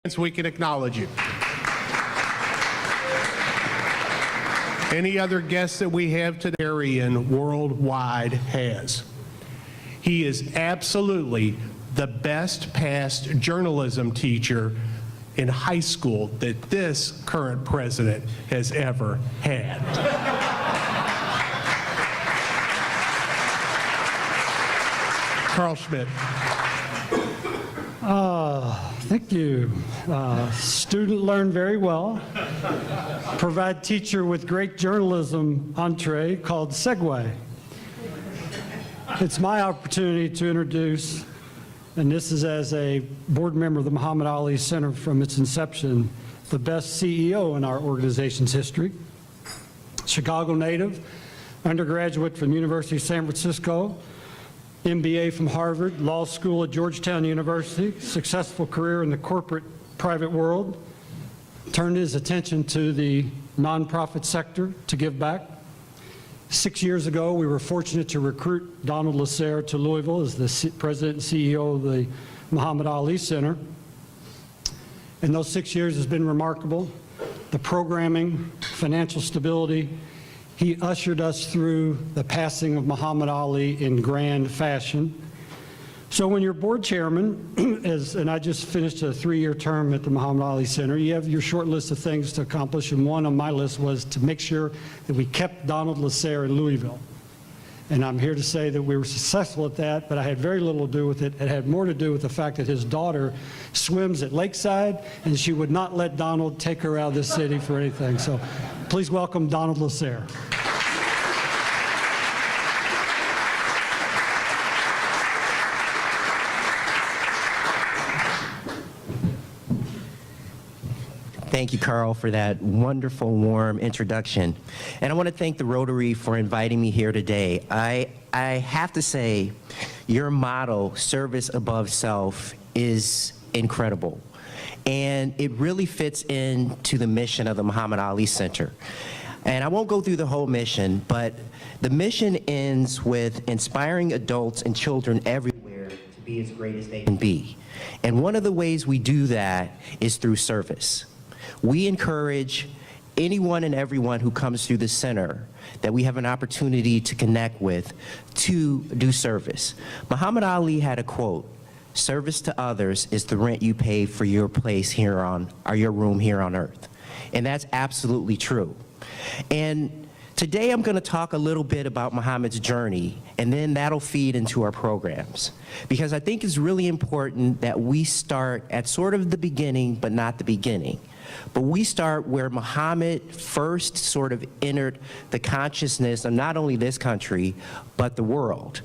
so we can acknowledge you. Any other guests that we have today, Arian worldwide has. He is absolutely the best past journalism teacher in high school that this current president has ever had. Carl Schmidt. Thank you. Student learned very well. Provide teacher with great journalism entree called Segue. It's my opportunity to introduce, and this is as a board member of the Muhammad Ali Center from its inception, the best CEO in our organization's history. Chicago native, undergraduate from the University of San Francisco, MBA from Harvard, law school at Georgetown University, successful career in the corporate private world, turned his attention to the nonprofit sector to give back. 6 years ago, we were fortunate to recruit Donald Lassere to Louisville as the president and CEO of the Muhammad Ali Center. And those 6 years has been remarkable. The programming, financial stability. He ushered us through the passing of Muhammad Ali in grand fashion. So when you're board chairman, and I just finished a 3-year term at the Muhammad Ali Center, you have your short list of things to accomplish, and one on my list was to make sure that we kept Donald Lassere in Louisville. And I'm here to say that we were successful at that, but I had very little to do with it. It had more to do with the fact that his daughter swims at Lakeside, and she would not let Donald take her out of this city for anything. So please welcome Donald Lassere. Thank you, Carl, for that wonderful, warm introduction. And I want to thank the Rotary for inviting me here today. I have to say, your motto, service above self, is incredible. And it really fits into the mission of the Muhammad Ali Center. And I won't go through the whole mission, but the mission ends with inspiring adults and children everywhere to be as great as they can be. And one of the ways we do that is through service. We encourage anyone and everyone who comes through the center that we have an opportunity to connect with to do service. Muhammad Ali had a quote, "Service to others is the rent you pay for your place here on, or your room here on earth." And that's absolutely true. And today I'm going to talk a little bit about Muhammad's journey, and then that'll feed into our programs. Because I think it's really important that we start at sort of the beginning, but not the beginning. But we start where Muhammad first sort of entered the consciousness of not only this country, but the world.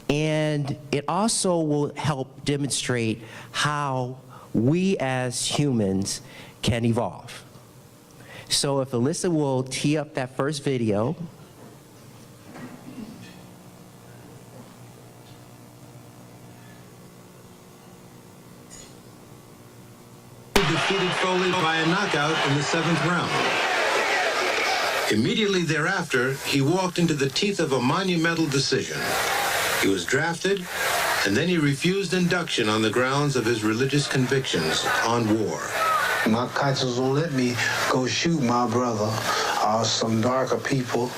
And it also will help demonstrate how we as humans can evolve. So if Alyssa will tee up that first video. Defeated Foley by a knockout in the 7th round. Immediately thereafter, he walked into the teeth of a monumental decision. He was drafted, and then he refused induction on the grounds of his religious convictions on war. My conscience won't let me go shoot my brother or some darker people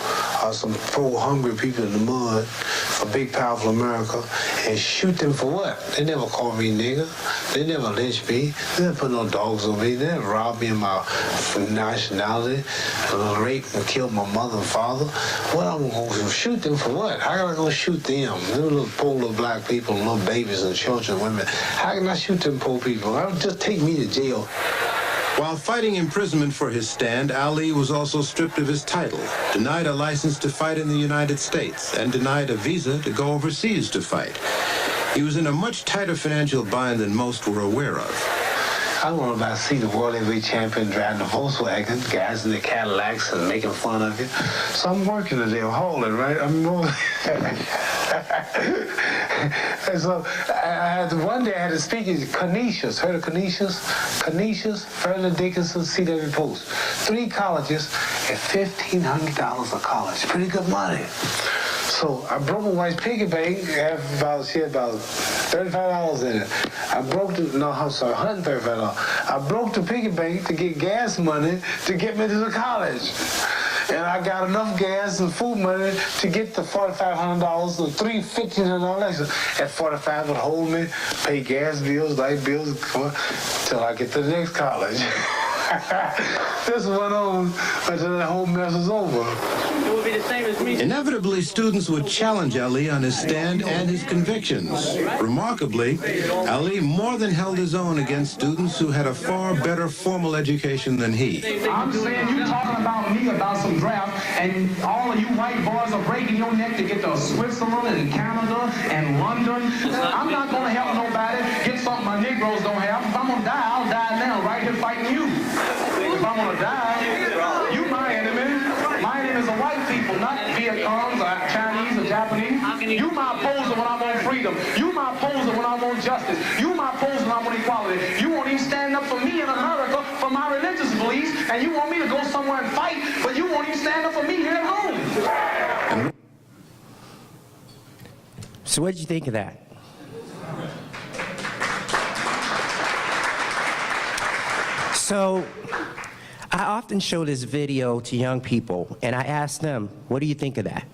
or some poor hungry people in the mud for big powerful America and shoot them for what? They never called me nigger. They never lynched me. They never put no dogs on me. They never robbed me of my nationality, raped and killed my mother and father. What I'm going to shoot them for what? How can I go shoot them? Them little poor little black people, little babies and children, women. How can I shoot them poor people? Just take me to jail. While fighting imprisonment for his stand, Ali was also stripped of his title, denied a license to fight in the United States, and denied a visa to go overseas to fight. He was in a much tighter financial bind than most were aware of. I want to see the world heavyweight champion driving the Volkswagen, guys in the Cadillacs and making fun of you. So I'm working today, hauling, right? I'm moving. And so one day I had to speak at Canisius. Heard of Canisius? Canisius, Fairleigh Dickinson, C.W. Post. 3 colleges at $1,500 a college. Pretty good money. So So I broke my wife's piggy bank. She had about $35 in it. $135. I broke the piggy bank to get gas money to get me to the college. And I got enough gas and food money to get the $4,500, the $1,500 extra. At $45 would hold me, pay gas bills, light bills, till I get to the next college. This went on until the whole mess was over. It would be the same as me. Inevitably, students would challenge Ali on his stand and his convictions. Remarkably, Ali more than held his own against students who had a far better formal education than he. I'm saying you talking about me about some draft, and all of you white boys are breaking your neck to get to Switzerland and Canada and London. I'm not going to help nobody get something my Negroes don't have. If I'm going to die, I'll die now, right here fighting you. If I'm going to die, you my enemy. My enemies are white people, not Vietnams or Chinese or Japanese. You my opposer when I want freedom. You my opposer when I want justice. You my opposer when I want equality. You won't even stand up for me in America for my religious beliefs, and you want me to go somewhere and fight, but you won't even stand up for me here at home. So what did you think of that? So I often show this video to young people, and I ask them, what do you think of that?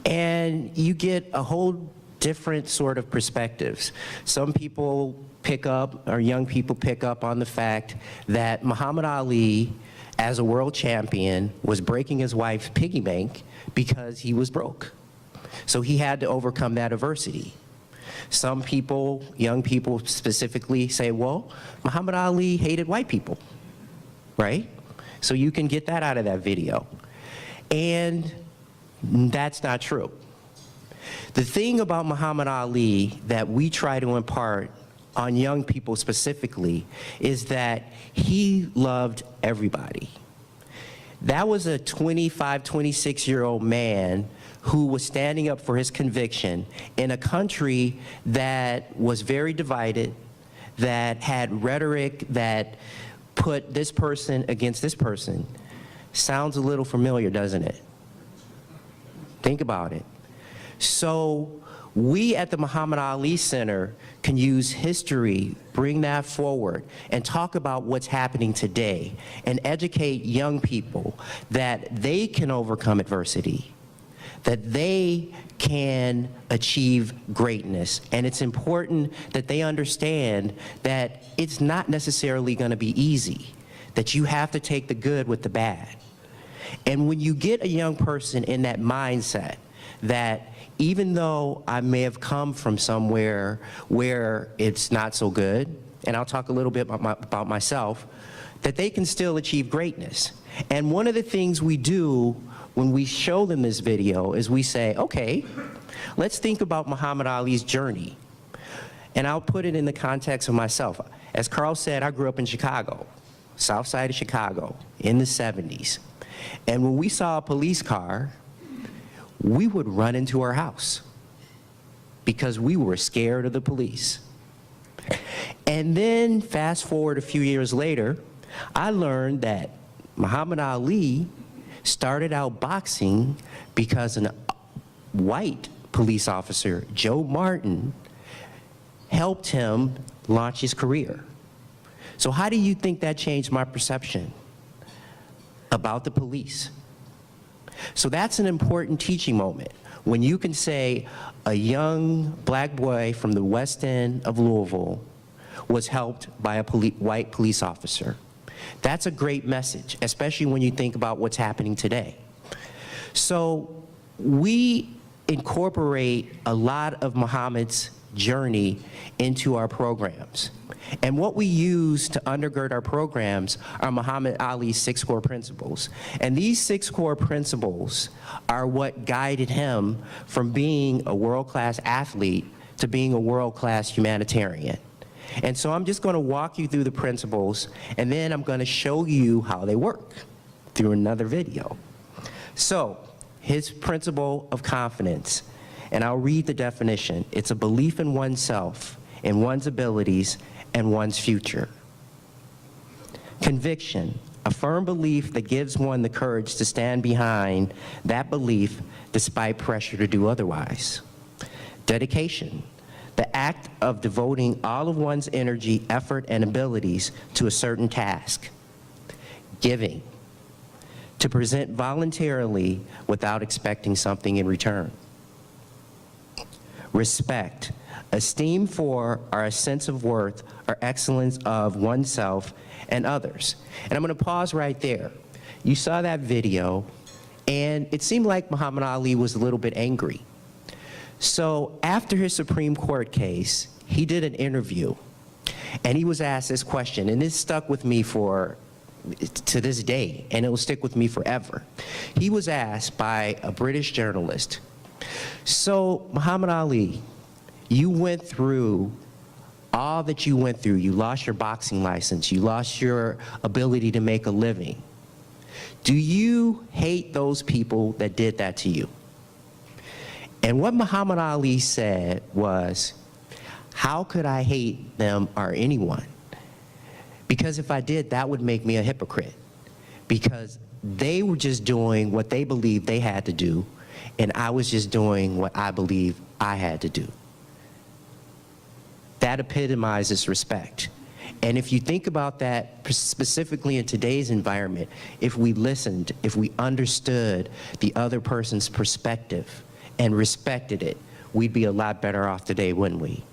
And you get a whole different sort of perspectives. Some people pick up, or young people pick up on the fact that Muhammad Ali, as a world champion, was breaking his wife's piggy bank because he was broke. So he had to overcome that adversity. Some people, young people specifically, say, well, Muhammad Ali hated white people, right? So you can get that out of that video. And that's not true. The thing about Muhammad Ali that we try to impart on young people specifically is that he loved everybody. That was a 25, 26-year-old man who was standing up for his conviction in a country that was very divided, that had rhetoric that put this person against this person. Sounds a little familiar, doesn't it? Think about it. So we at the Muhammad Ali Center can use history, bring that forward, and talk about what's happening today, and educate young people that they can overcome adversity, that they can achieve greatness. And it's important that they understand that it's not necessarily going to be easy, that you have to take the good with the bad. And when you get a young person in that mindset that even though I may have come from somewhere where it's not so good, and I'll talk a little bit about myself, that they can still achieve greatness. And one of the things we do when we show them this video is we say, okay, let's think about Muhammad Ali's journey. And I'll put it in the context of myself. As Carl said, I grew up in Chicago, south side of Chicago, in the 70s. And when we saw a police car, we would run into our house because we were scared of the police. And then fast forward a few years later, I learned that Muhammad Ali started out boxing because a white police officer, Joe Martin, helped him launch his career. So how do you think that changed my perception about the police? So that's an important teaching moment, when you can say a young black boy from the west end of Louisville was helped by a white police officer. That's a great message, especially when you think about what's happening today. So we incorporate a lot of Muhammad's journey into our programs. And what we use to undergird our programs are Muhammad Ali's 6 core principles. And these 6 core principles are what guided him from being a world-class athlete to being a world-class humanitarian. And so I'm just going to walk you through the principles, and then I'm going to show you how they work through another video. So his principle of confidence, and I'll read the definition. It's a belief in oneself, in one's abilities, and one's future. Conviction, a firm belief that gives one the courage to stand behind that belief despite pressure to do otherwise. Dedication, the act of devoting all of one's energy, effort, and abilities to a certain task. Giving, to present voluntarily without expecting something in return. Respect, esteem for or a sense of worth or excellence of oneself and others. And I'm going to pause right there. You saw that video, and it seemed like Muhammad Ali was a little bit angry. So after his Supreme Court case, he did an interview, and he was asked this question, and it stuck with me to this day, and it will stick with me forever. He was asked by a British journalist, so Muhammad Ali, you went through all that you went through. You lost your boxing license. You lost your ability to make a living. Do you hate those people that did that to you? And what Muhammad Ali said was, how could I hate them or anyone? Because if I did, that would make me a hypocrite. Because they were just doing what they believed they had to do, and I was just doing what I believed I had to do. That epitomizes respect. And if you think about that specifically in today's environment, if we listened, if we understood the other person's perspective and respected it, we'd be a lot better off today, wouldn't we?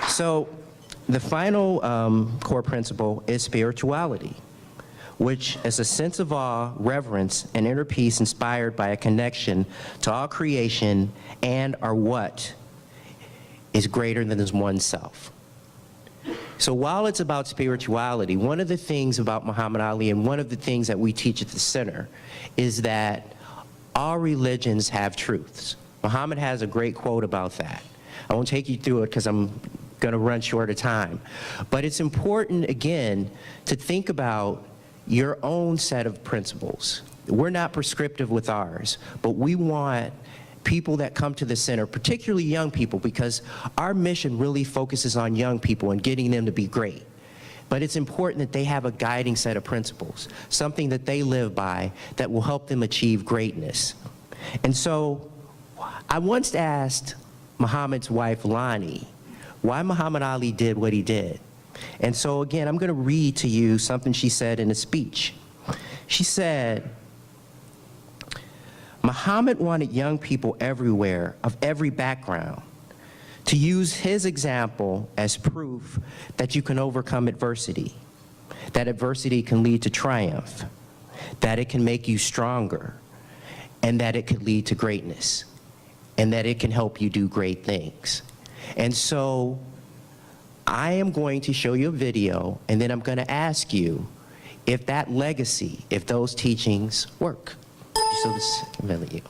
So the final core principle is spirituality, which is a sense of awe, reverence, and inner peace inspired by a connection to all creation and or what is greater than oneself. So while it's about spirituality, one of the things about Muhammad Ali and one of the things that we teach at the center is that all religions have truths. Muhammad has a great quote about that. I won't take you through it because I'm going to run short of time. But it's important, again, to think about your own set of principles. We're not prescriptive with ours, but we want people that come to the center, particularly young people, because our mission really focuses on young people and getting them to be great. But it's important that they have a guiding set of principles, something that they live by that will help them achieve greatness. And so I once asked Muhammad's wife, Lonnie, why Muhammad Ali did what he did. And so again, I'm going to read to you something she said in a speech. She said, Muhammad wanted young people everywhere, of every background, to use his example as proof that you can overcome adversity, that adversity can lead to triumph, that it can make you stronger, and that it could lead to greatness, and that it can help you do great things. And so I am going to show you a video, and then I'm going to ask you if that legacy, if those teachings work. So this is really you.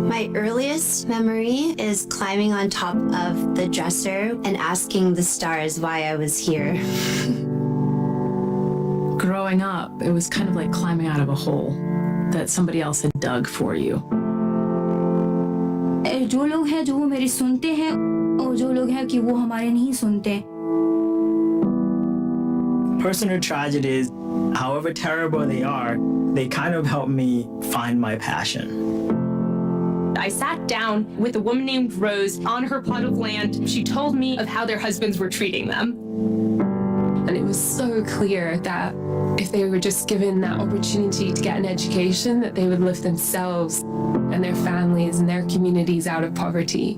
My earliest memory is climbing on top of the dresser and asking the stars why I was here. Growing up, it was kind of like climbing out of a hole that somebody else had dug for you. जो लोग हैं जो वो मेरी सुनते हैं और जो लोग हैं कि वो हमारे नहीं सुनते. Personal tragedies, however terrible they are, they kind of help me find my passion. I sat down with a woman named Rose on her plot of land. She told me of how their husbands were treating them. And it was so clear that if they were just given that opportunity to get an education, that they would lift themselves and their families and their communities out of poverty.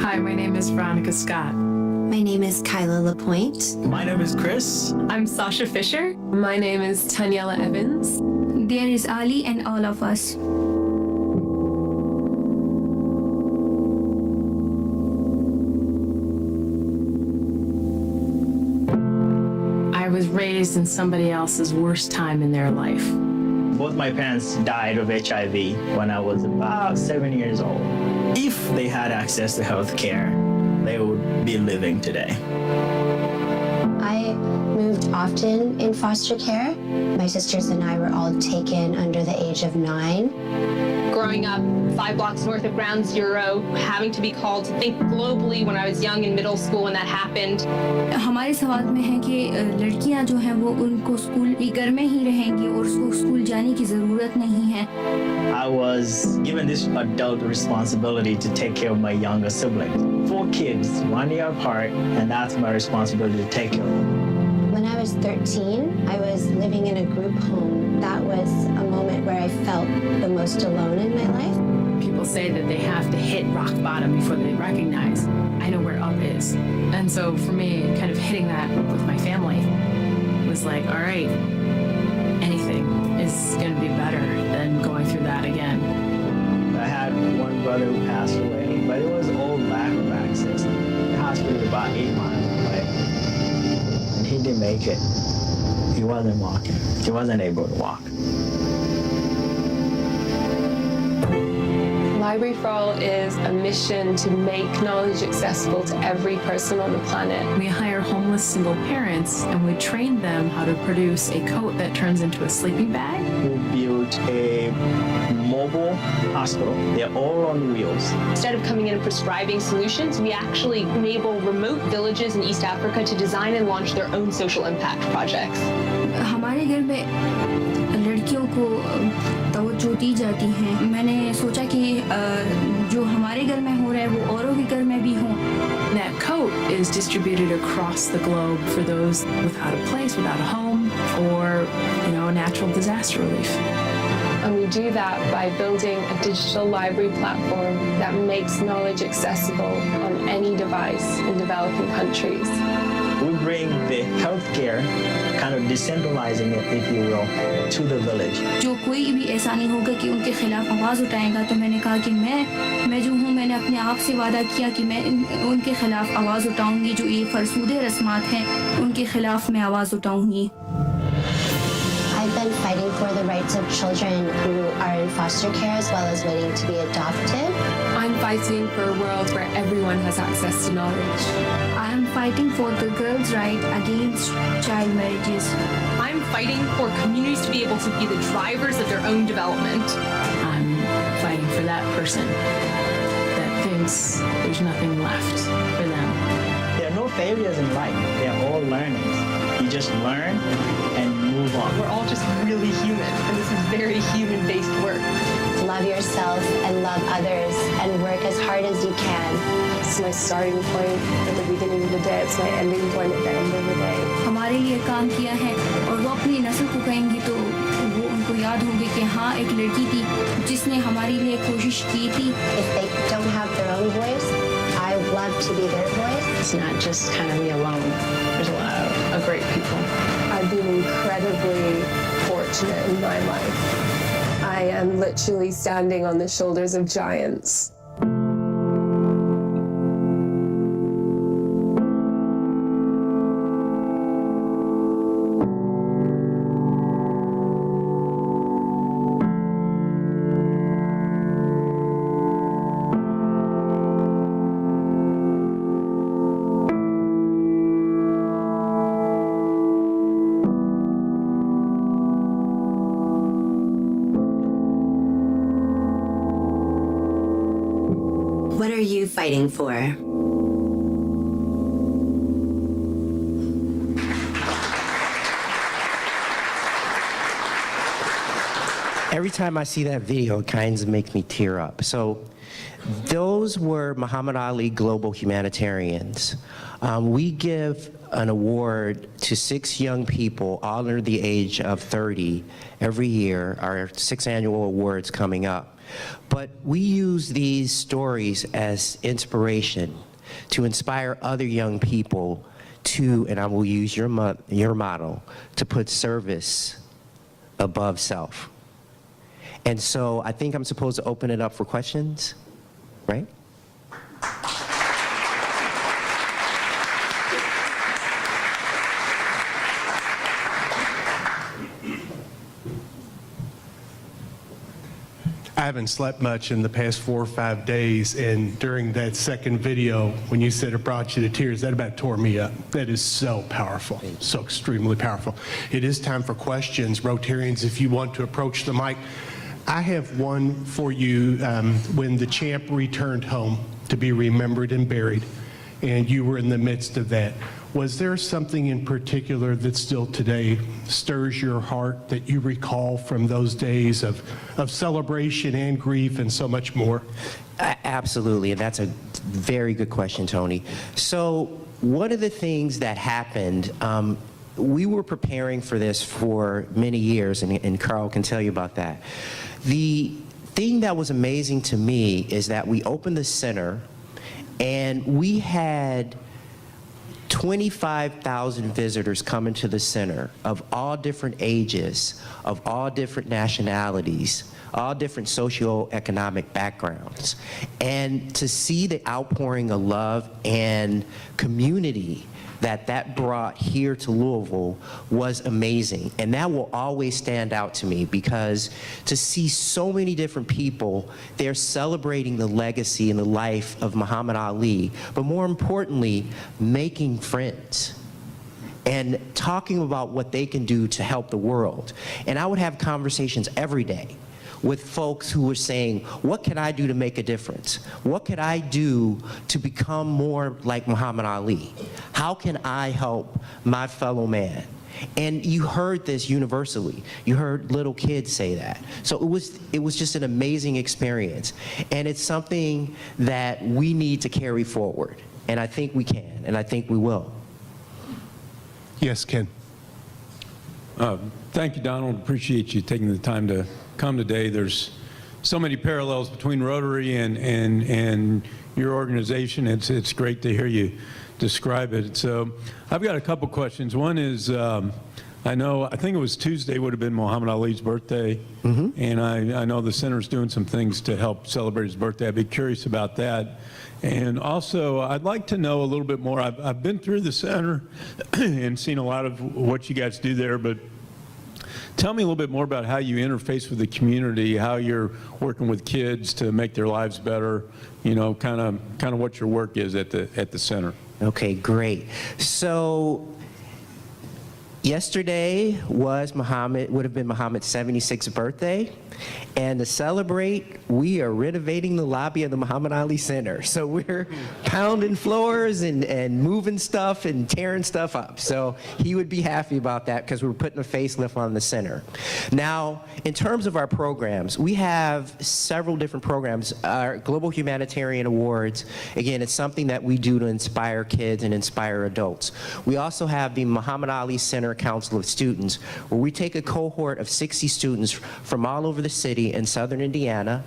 Hi, my name is Veronica Scott. My name is Kyla LaPointe. My name is Chris. I'm Sasha Fisher. My name is Taniela Evans. There is Ali and all of us. was raised in somebody else's worst time in their life. Both my parents died of HIV when I was about 7 years old. If they had access to health care, they would be living today. I moved often in foster care. My sisters and I were all taken under the age of 9. Growing up 5 blocks north of Ground Zero, having to be called to think globally when I was young in middle school when that happened. हमारे सवाल में है कि लड़कियां जो हैं वो उनको स्कूल घर में ही रहेंगी और उसको स्कूल जाने की ज़रूरत नहीं है. I was given this adult responsibility to take care of my younger siblings. 4 kids, 1 year apart, and that's my responsibility to take care of them. When I was 13, I was living in a group home. That was a moment where I felt the most alone in my life. People say that they have to hit rock bottom before they recognize, I know where up is. And so for me, kind of hitting that with my family was like, all right, anything is going to be better than going through that again. I had one brother who passed away, but it was all lack of access. The hospital was about 8 miles away. And he didn't make it. He wasn't walking. He wasn't able to walk. Library for All is a mission to make knowledge accessible to every person on the planet. We hire homeless single parents and we train them how to produce a coat that turns into a sleeping bag. We built a mobile hospital. They're all on wheels. Instead of coming in and prescribing solutions, we actually enable remote villages in East Africa to design and launch their own social impact projects. हमारे घर में लड़कियों को तवज्जो दी जाती है. मैंने सोचा कि जो हमारे घर में हो रहा है वो औरों के घर में भी हो. That coat is distributed across the globe for those without a place, without a home, or, natural disaster relief. And we do that by building a digital library platform that makes knowledge accessible on any device in developing countries. We bring the healthcare, kind of decentralizing it, if you will, to the village. जो कोई भी ऐसा नहीं होगा कि उनके खिलाफ आवाज़ उठाएगा. तो मैंने कहा कि मैं जो हूँ, मैंने अपने आप से वादा किया कि मैं उनके खिलाफ आवाज़ उठाऊंगी. जो ये फरसूदे रस्मात हैं उनके खिलाफ मैं आवाज़ उठाऊंगी. I've been fighting for the rights of children who are in foster care as well as waiting to be adopted. I'm fighting for a world where everyone has access to knowledge. I am fighting for the girls' right against child marriages. I'm fighting for communities to be able to be the drivers of their own development. I'm fighting for that person that thinks there's nothing left for them. There are no failures in life. They're all learnings. You just learn and move on. We're all just really human, and this is very human-based work. Love yourself and love others and work as hard as you can. It's my starting point at the beginning of the day. It's my ending point at the end of the day. हमारे लिए काम किया है और वो अपनी नस्ल को कहेंगी तो वो उनको याद होगी कि हाँ, एक लड़की थी जिसने हमारे लिए कोशिश की थी. If they don't have their own voice, I love to be their voice. It's not just kind of me alone. There's a lot of great people. I've been incredibly fortunate in my life. I am literally standing on the shoulders of giants. What are you fighting for? Every time I see that video, it kind of makes me tear up. So those were Muhammad Ali Global Humanitarians. We give an award to 6 young people, all under the age of 30, every year, our 6th annual awards coming up. But we use these stories as inspiration to inspire other young people to, and I will use your motto, to put service above self. And so I think I'm supposed to open it up for questions, right? I haven't slept much in the past 4 or 5 days, and during that second video, when you said it brought you to tears, that about tore me up. That is so powerful, so extremely powerful. It is time for questions. Rotarians, if you want to approach the mic. I have one for you. When the champ returned home to be remembered and buried, and you were in the midst of that, was there something in particular that still today stirs your heart that you recall from those days of celebration and grief and so much more? Absolutely, and that's a very good question, Tony. So one of the things that happened, we were preparing for this for many years, and Carl can tell you about that. The thing that was amazing to me is that we opened the center, and we had 25,000 visitors coming to the center of all different ages, of all different nationalities, all different socioeconomic backgrounds. And to see the outpouring of love and community that brought here to Louisville was amazing. And that will always stand out to me, because to see so many different people, they're celebrating the legacy and the life of Muhammad Ali, but more importantly, making friends and talking about what they can do to help the world. And I would have conversations every day with folks who were saying, what can I do to make a difference? What could I do to become more like Muhammad Ali? How can I help my fellow man? And you heard this universally. You heard little kids say that. So it was just an amazing experience. And it's something that we need to carry forward. And I think we can, and I think we will. Yes, Ken. Thank you, Donald. Appreciate you taking the time to come today. There's so many parallels between Rotary and your organization. It's great to hear you describe it. So I've got a couple questions. One is, I think it was Tuesday would have been Muhammad Ali's birthday, and I know the center's doing some things to help celebrate his birthday. I'd be curious about that. And also, I'd like to know a little bit more. I've been through the center and seen a lot of what you guys do there, but tell me a little bit more about how you interface with the community, how you're working with kids to make their lives better, you know, kind of what your work is at the center. Okay, great. So yesterday would have been Muhammad's 76th birthday. And to celebrate, we are renovating the lobby of the Muhammad Ali Center. So we're pounding floors and moving stuff and tearing stuff up. So he would be happy about that, because we're putting a facelift on the center. Now, in terms of our programs, we have several different programs. Our Global Humanitarian Awards, again, it's something that we do to inspire kids and inspire adults. We also have the Muhammad Ali Center Council of Students, where we take a cohort of 60 students from all over the city in southern Indiana,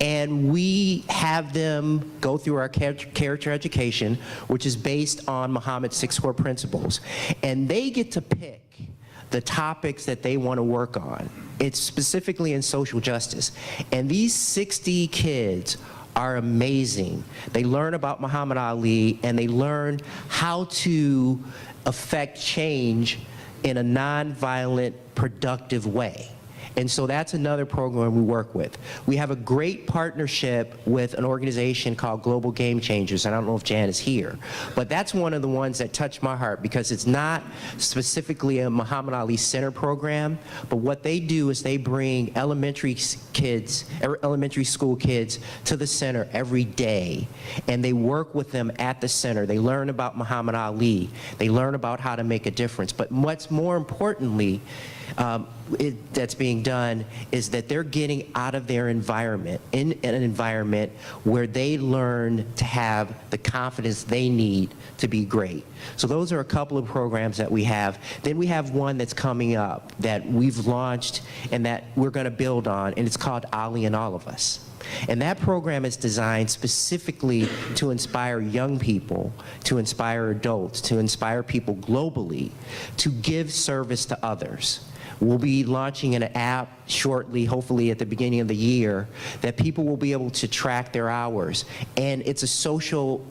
and we have them go through our character education, which is based on Muhammad's 6 core principles. And they get to pick the topics that they want to work on. It's specifically in social justice. And these 60 kids are amazing. They learn about Muhammad Ali, and they learn how to affect change in a nonviolent, productive way. And so that's another program we work with. We have a great partnership with an organization called Global Game Changers. I don't know if Jan is here, but that's one of the ones that touched my heart, because it's not specifically a Muhammad Ali Center program, but what they do is they bring elementary school kids to the center every day, and they work with them at the center. They learn about Muhammad Ali. They learn about how to make a difference. But what's more importantly, that's being done is that they're getting out of their environment, in an environment where they learn to have the confidence they need to be great. So those are a couple of programs that we have. Then we have one that's coming up that we've launched and that we're going to build on, and it's called Ali and All of Us. And that program is designed specifically to inspire young people, to inspire adults, to inspire people globally to give service to others. We'll be launching an app shortly, hopefully at the beginning of the year, that people will be able to track their hours. And it's a social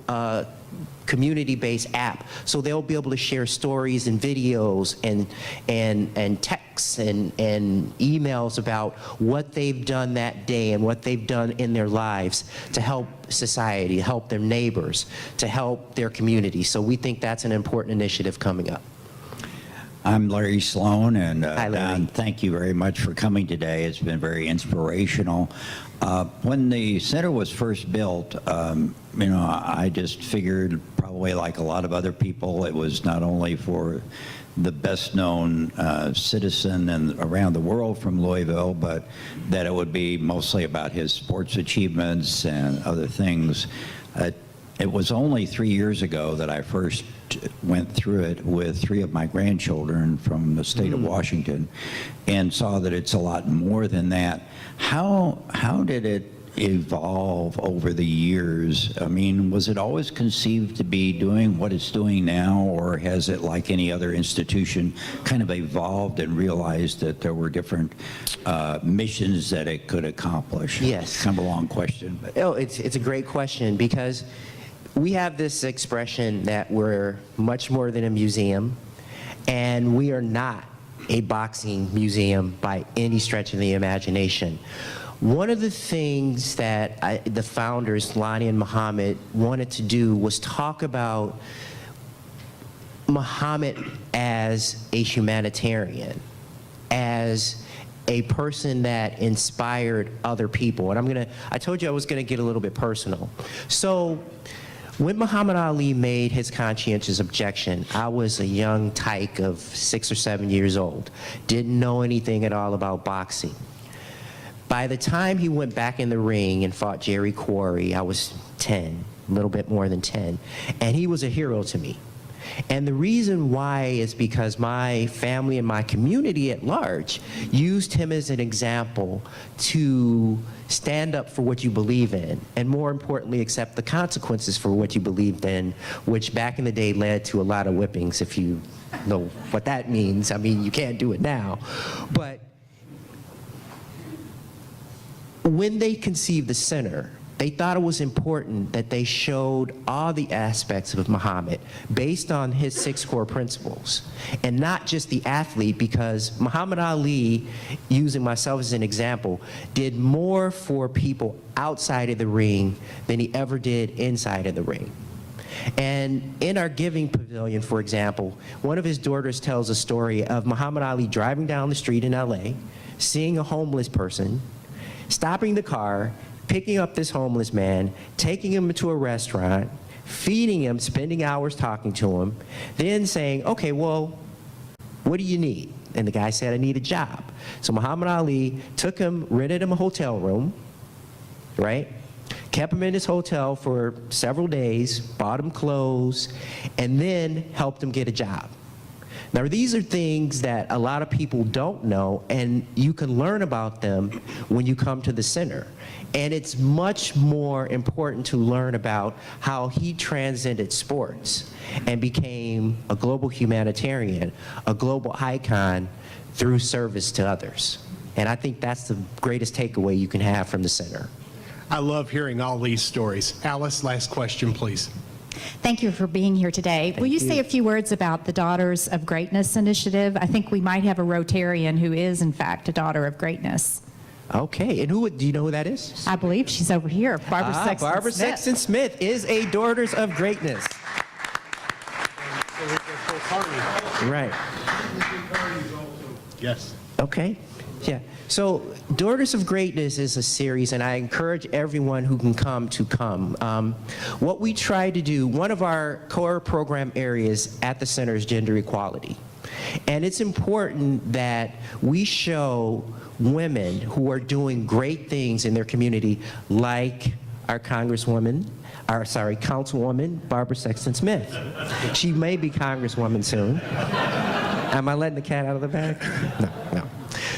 community-based app, so they'll be able to share stories and videos and texts and emails about what they've done that day and what they've done in their lives to help society, to help their neighbors, to help their community. So we think that's an important initiative coming up. I'm Larry Sloan, and Hi, Larry. Don, thank you very much for coming today. It's been very inspirational. When the center was first built, you know, I just figured, probably like a lot of other people, it was not only for the best known citizen and around the world from Louisville, but that it would be mostly about his sports achievements and other things. It was only 3 years ago that I first went through it with 3 of my grandchildren from the state of Washington and saw that it's a lot more than that. How did it evolve over the years? I mean, was it always conceived to be doing what it's doing now, or has it, like any other institution, kind of evolved and realized that there were different missions that it could accomplish? Yes. Kind of a long question. But. Oh, it's a great question, because we have this expression that we're much more than a museum, and we are not a boxing museum by any stretch of the imagination. One of the things that the founders, Lonnie and Muhammad, wanted to do was talk about Muhammad as a humanitarian, as a person that inspired other people. And I told you I was gonna get a little bit personal. So when Muhammad Ali made his conscientious objection, I was a young tyke of 6 or 7 years old, didn't know anything at all about boxing. By the time he went back in the ring and fought Jerry Quarry, I was 10, a little bit more than 10, and he was a hero to me. And the reason why is because my family and my community at large used him as an example to stand up for what you believe in, and more importantly, accept the consequences for what you believed in, which back in the day led to a lot of whippings, if you know what that means. I mean, you can't do it now. But when they conceived the center, they thought it was important that they showed all the aspects of Muhammad based on his 6 core principles, and not just the athlete, because Muhammad Ali, using myself as an example, did more for people outside of the ring than he ever did inside of the ring. And in our giving pavilion, for example, one of his daughters tells a story of Muhammad Ali driving down the street in LA, seeing a homeless person, stopping the car, picking up this homeless man, taking him to a restaurant, feeding him, spending hours talking to him, then saying, okay, well, what do you need? And the guy said, I need a job. So Muhammad Ali took him, rented him a hotel room, right? Kept him in his hotel for several days, bought him clothes, and then helped him get a job. Now, these are things that a lot of people don't know, and you can learn about them when you come to the center. And it's much more important to learn about how he transcended sports and became a global humanitarian, a global icon through service to others. And I think that's the greatest takeaway you can have from the center. I love hearing all these stories. Alice, last question, please. Thank you for being here today. Will you say a few words about the Daughters of Greatness initiative? I think we might have a Rotarian who is, in fact, a Daughter of Greatness. Okay, and do you know who that is? I believe she's over here, Barbara Sexton Smith. Barbara Sexton Smith is a Daughters of Greatness. Right. Yes. Okay. Yeah. So Daughters of Greatness is a series, and I encourage everyone who can come to come. What we try to do, one of our core program areas at the center is gender equality. And it's important that we show women who are doing great things in their community, like our Councilwoman Barbara Sexton Smith. She may be Congresswoman soon. Am I letting the cat out of the bag? No.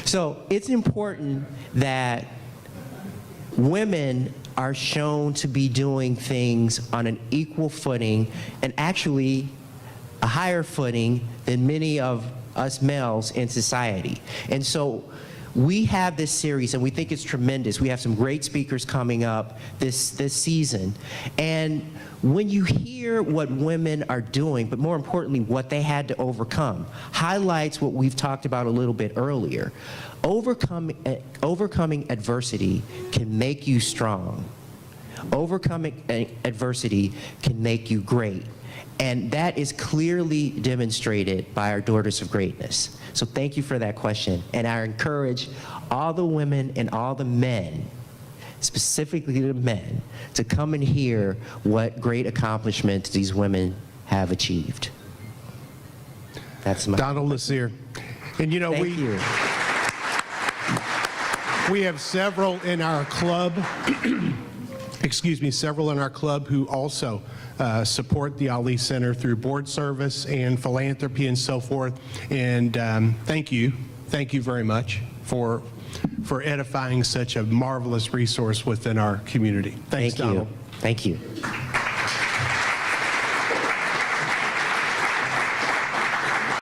So it's important that women are shown to be doing things on an equal footing, and actually a higher footing than many of us males in society. And so we have this series, and we think it's tremendous. We have some great speakers coming up this season. And when you hear what women are doing, but more importantly, what they had to overcome, highlights what we've talked about a little bit earlier. Overcoming adversity can make you strong. Overcoming adversity can make you great. And that is clearly demonstrated by our Daughters of Greatness. So thank you for that question. And I encourage all the women and all the men, specifically the men, to come and hear what great accomplishments these women have achieved. That's my Donald Lassere. And you know, Thank you. we have several in our club, several in our club who also support the Ali Center through board service and philanthropy and so forth. And thank you very much for edifying such a marvelous resource within our community. Thanks, Thank you. Donald. Thank you.